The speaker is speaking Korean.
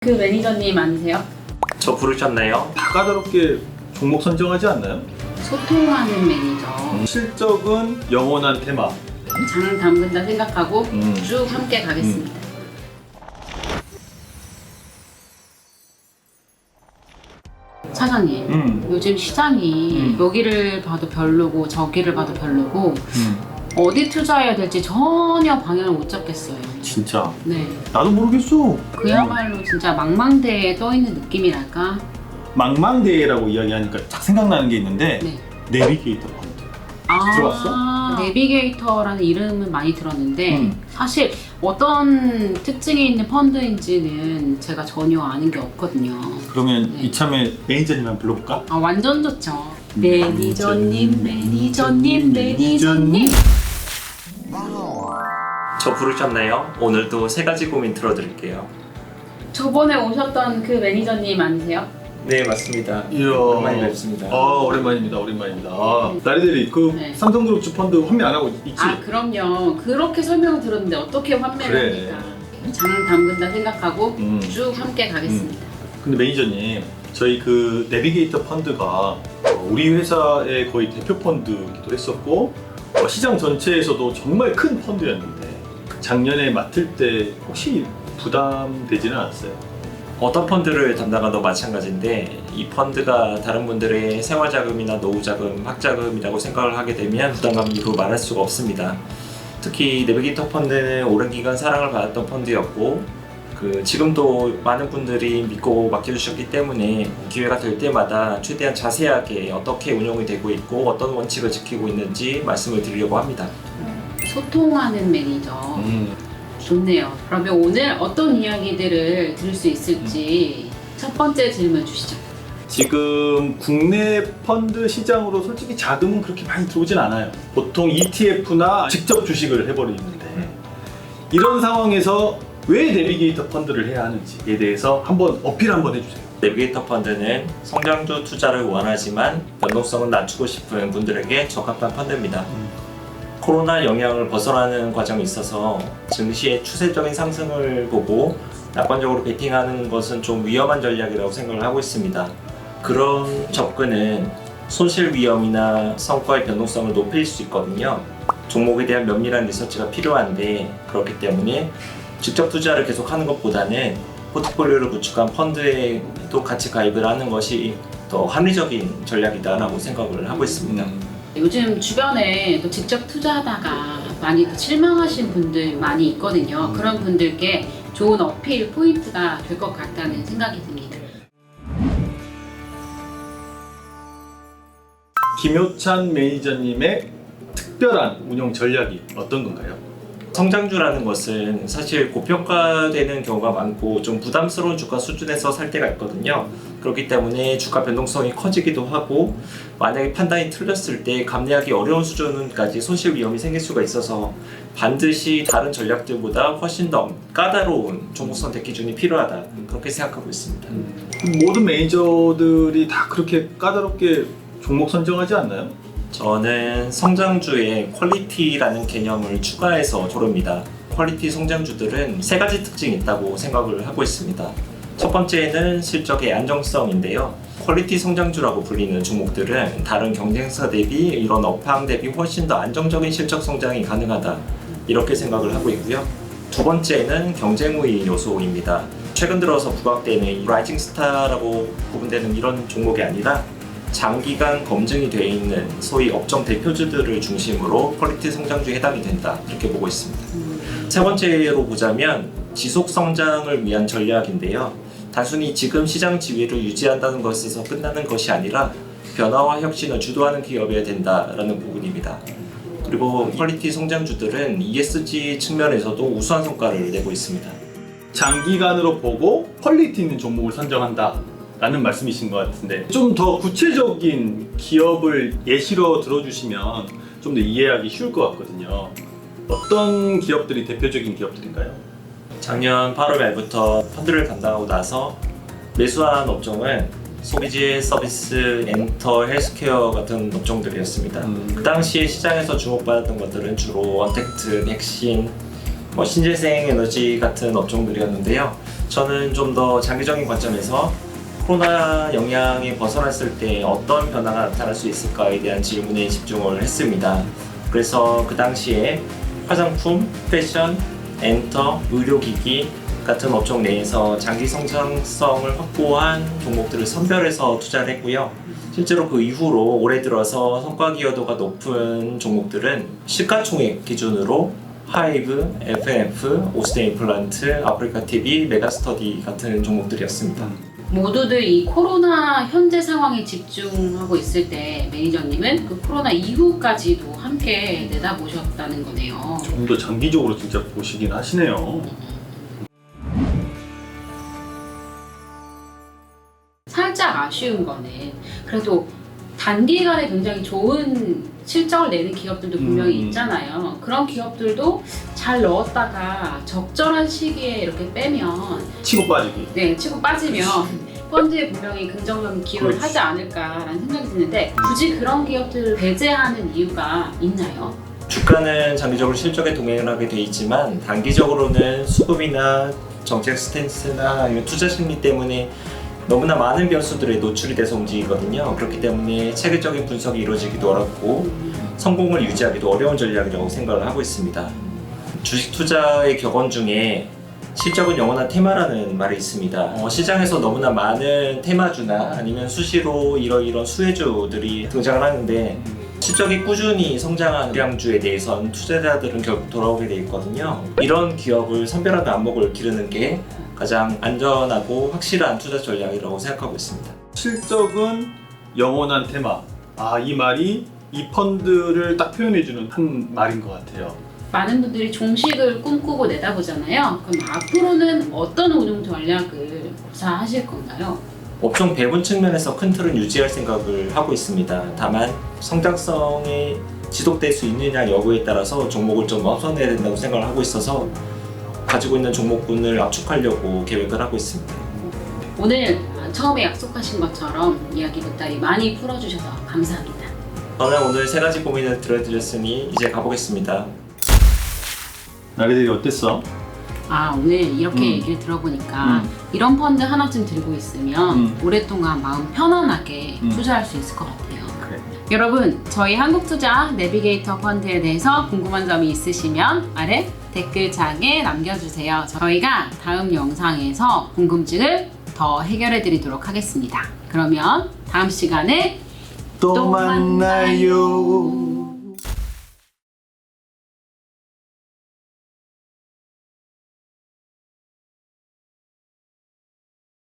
그 매니저님 아니세요? 저 부르셨나요? 다 까다롭게 종목 선정하지 않나요? 소통하는 매니저. 실적은 영원한 테마. 장 담근다 생각하고 음. 쭉 함께 가겠습니다. 사장님, 요즘 시장이 여기를 봐도 별로고 저기를 봐도 별로고 어디 투자해야 될지 전혀 방향을 못 잡겠어요. 진짜 네, 나도 모르겠어. 그야말로 진짜 망망대해에 떠 있는 느낌이랄까. 망망대해라고 이야기하니까 딱 생각나는 게 있는데 네. 내비게이터 펀드. 들어봤어? 내비게이터라는 이름은 많이 들었는데 사실 어떤 특징이 있는 펀드인지는 제가 전혀 아는 게 없거든요. 그러면 네. 이참에 매니저님 한번 불러볼까? 아, 완전 좋죠. 매니저님, 매니저님, 매니저님. 저 부르셨나요? 오늘도 세 가지 고민 들어드릴게요. 저번에 오셨던 그 매니저님 아니세요? 네, 맞습니다. 이야. 오랜만에 뵙습니다. 오랜만입니다. 나리들이 그 네. 삼성그룹 펀드 환매 안 하고 있지? 아, 그럼요. 그렇게 설명을 들었는데 어떻게 환매를 그래. 합니까? 장 담근다 생각하고 쭉 함께 가겠습니다. 근데 매니저님, 저희 그 내비게이터 펀드가 우리 회사의 거의 대표 펀드기도 했었고 시장 전체에서도 정말 큰 펀드였는데 작년에 맡을 때 혹시 부담되지는 않았어요? 어떤 펀드를 담당하도 마찬가지인데 이 펀드가 다른 분들의 생활자금이나 노후자금, 학자금이라고 생각을 하게 되면 부담감이 이루 말할 수가 없습니다. 특히 내비게이터 펀드는 오랜 기간 사랑을 받았던 펀드였고 지금도 많은 분들이 믿고 맡겨주셨기 때문에 기회가 될 때마다 최대한 자세하게 어떻게 운영이 되고 있고 어떤 원칙을 지키고 있는지 말씀을 드리려고 합니다. 소통하는 매니저. 좋네요. 그러면 오늘 어떤 이야기들을 들을 수 있을지 첫 번째 질문 주시죠. 지금 국내 펀드 시장으로 솔직히 자금은 그렇게 많이 들어오진 않아요. 보통 ETF나 직접 주식을 해버리는데 이런 상황에서 왜 내비게이터 펀드를 해야 하는지에 대해서 한번 어필 한번 해주세요. 내비게이터 펀드는 성장주 투자를 원하지만 변동성을 낮추고 싶은 분들에게 적합한 펀드입니다. 코로나 영향을 벗어나는 과정에 있어서 증시의 추세적인 상승을 보고 낙관적으로 베팅하는 것은 좀 위험한 전략이라고 생각을 하고 있습니다. 그런 접근은 손실 위험이나 성과의 변동성을 높일 수 있거든요. 종목에 대한 면밀한 리서치가 필요한데 그렇기 때문에 직접 투자를 계속하는 것보다는 포트폴리오를 구축한 펀드에도 같이 가입을 하는 것이 더 합리적인 전략이다라고 생각을 하고 있습니다. 요즘 주변에 또 직접 투자하다가 많이 또 실망하신 분들 많이 있거든요. 그런 분들께 좋은 어필 포인트가 될 것 같다는 생각이 듭니다. 김효찬 매니저님의 특별한 운용 전략이 어떤 건가요? 성장주라는 것은 사실 고평가되는 경우가 많고 좀 부담스러운 주가 수준에서 살 때가 있거든요. 그렇기 때문에 주가 변동성이 커지기도 하고 만약에 판단이 틀렸을 때 감내하기 어려운 수준까지 손실 위험이 생길 수가 있어서 반드시 다른 전략들보다 훨씬 더 까다로운 종목 선택 기준이 필요하다, 그렇게 생각하고 있습니다. 모든 매니저들이 다 그렇게 까다롭게 종목 선정하지 않나요? 저는 성장주에 퀄리티라는 개념을 추가해서 조릅니다. 퀄리티 성장주들은 세 가지 특징이 있다고 생각을 하고 있습니다. 첫 번째는 실적의 안정성인데요. 퀄리티 성장주라고 불리는 종목들은 다른 경쟁사 대비 이런 업황 대비 훨씬 더 안정적인 실적 성장이 가능하다, 이렇게 생각을 하고 있고요. 두 번째는 경쟁 우위 요소입니다. 최근 들어서 부각되는 라이징 스타라고 구분되는 이런 종목이 아니라 장기간 검증이 되어 있는 소위 업종 대표주들을 중심으로 퀄리티 성장주에 해당이 된다, 이렇게 보고 있습니다. 세 번째로 보자면 지속 성장을 위한 전략인데요. 단순히 지금 시장 지위를 유지한다는 것에서 끝나는 것이 아니라 변화와 혁신을 주도하는 기업이어야 된다라는 부분입니다. 그리고 퀄리티 성장주들은 ESG 측면에서도 우수한 성과를 내고 있습니다. 장기간으로 보고 퀄리티 있는 종목을 선정한다 라는 말씀이신 것 같은데 좀 더 구체적인 기업을 예시로 들어주시면 좀 더 이해하기 쉬울 것 같거든요. 어떤 기업들이 대표적인 기업들인가요? 작년 8월 말부터 펀드를 담당하고 나서 매수한 업종은 소비재, 서비스, 엔터, 헬스케어 같은 업종들이었습니다. 그 당시에 시장에서 주목받았던 것들은 주로 원택트, 백신, 신재생 에너지 같은 업종들이었는데요. 저는 좀 더 장기적인 관점에서 코로나 영향이 벗어났을 때 어떤 변화가 나타날 수 있을까에 대한 질문에 집중을 했습니다. 그래서 그 당시에 화장품, 패션, 엔터, 의료기기 같은 업종 내에서 장기 성장성을 확보한 종목들을 선별해서 투자를 했고요. 실제로 그 이후로 올해 들어서 성과 기여도가 높은 종목들은 시가총액 기준으로 하이브, FNF, 오스템 임플란트, 아프리카 TV, 메가스터디 같은 종목들이었습니다. 모두들 이 코로나 현재 상황에 집중하고 있을 때 매니저님은 그 코로나 이후까지도 함께 내다보셨다는 거네요. 좀 더 장기적으로 진짜 보시긴 하시네요. 살짝 아쉬운 거는 그래도 단기간에 굉장히 좋은 실적을 내는 기업들도 분명히 있잖아요. 그런 기업들도 잘 넣었다가 적절한 시기에 이렇게 빼면 치고 빠지기. 네, 치고 빠지면 펀드에 분명히 긍정적인 기여를 그렇지. 하지 않을까라는 생각이 드는데 굳이 그런 기업들을 배제하는 이유가 있나요? 주가는 장기적으로 실적에 동행을 하게 돼 있지만 단기적으로는 수급이나 정책 스탠스나 아니면 투자 심리 때문에 너무나 많은 변수들에 노출이 돼서 움직이거든요. 그렇기 때문에 체계적인 분석이 이루어지기도 어렵고 성공을 유지하기도 어려운 전략이라고 생각을 하고 있습니다. 주식 투자의 격언 중에 실적은 영원한 테마라는 말이 있습니다. 시장에서 너무나 많은 테마주나 아니면 수시로 이런 수혜주들이 등장을 하는데 실적이 꾸준히 성장한 우량주에 대해선 투자자들은 결국 돌아오게 돼 있거든요. 이런 기업을 선별하는 안목을 기르는 게 가장 안전하고 확실한 투자 전략이라고 생각하고 있습니다. 실적은 영원한 테마. 이 말이 이 펀드를 딱 표현해주는 한 말인 것 같아요. 많은 분들이 종식을 꿈꾸고 내다보잖아요. 그럼 앞으로는 어떤 운용 전략을 구사하실 건가요? 업종 배분 측면에서 큰 틀은 유지할 생각을 하고 있습니다. 다만 성장성이 지속될 수 있느냐 여부에 따라서 종목을 좀 선호해야 된다고 생각을 하고 있어서 가지고 있는 종목군을 압축하려고 계획을 하고 있습니다. 오늘 처음에 약속하신 것처럼 이야기 보따리 많이 풀어주셔서 감사합니다. 저는 오늘 3가지 고민을 들려드렸으니 이제 가보겠습니다. 나리들이 어땠어? 오늘 이렇게 얘기를 들어보니까 이런 펀드 하나쯤 들고 있으면 오랫동안 마음 편안하게 투자할 수 있을 것 같아요. 그래. 여러분, 저희 한국투자 내비게이터 펀드에 대해서 궁금한 점이 있으시면 아래 댓글창에 남겨주세요. 저희가 다음 영상에서 궁금증을 더 해결해 드리도록 하겠습니다. 그러면 다음 시간에 또 만나요.